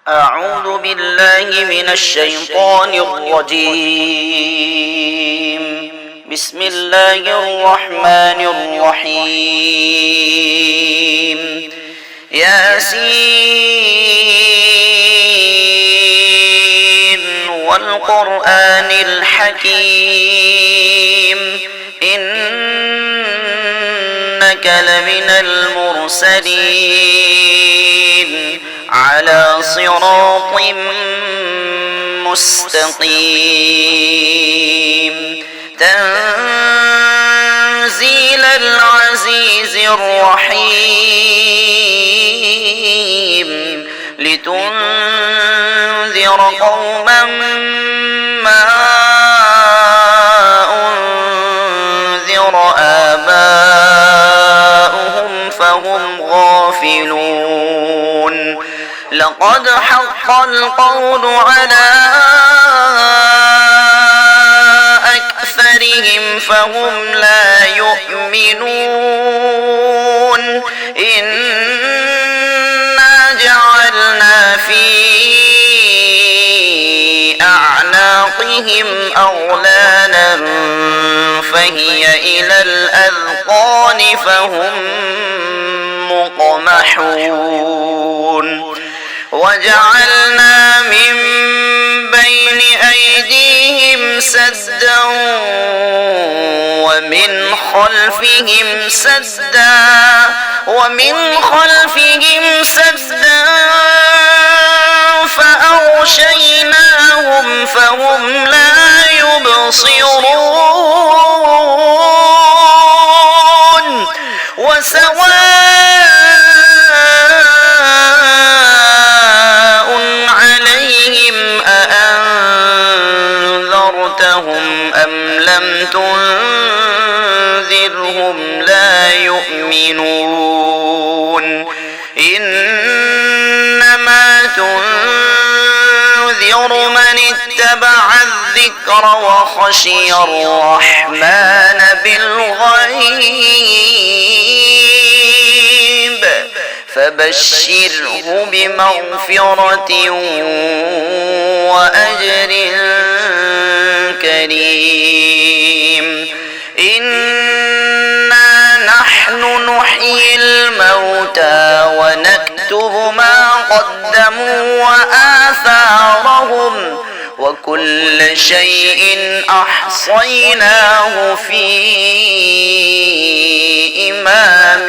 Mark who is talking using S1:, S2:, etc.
S1: أعوذ بالله من الشيطان الرجيم. بسم الله الرحمن الرحيم. ياسين والقرآن الحكيم إنك لمن المرسلين على صراط مستقيم تنزيل العزيز الرحيم لتنذر قوما ما أنذر آباؤهم فهم غافلون لقد حق القول على أكثرهم فهم لا يؤمنون إنا جعلنا في أعناقهم أغلالا فهي إلى الأذقان فهم مقمحون وجعلنا من بين أيديهم سدا ومن خلفهم سدا فأغشيناهم فهم لا يبصرون وسواء عليهم أأنذرتهم أم لم تنذرهم لا يؤمنون إنما تنذر من اتبع الذكر وخشي الرحمن بالغيب فبشره بمغفرة وأجر كريم إنا نحن نحيي الموتى ونكتب ما قدموا وآثارهم وكل شيء أحصيناه في إمام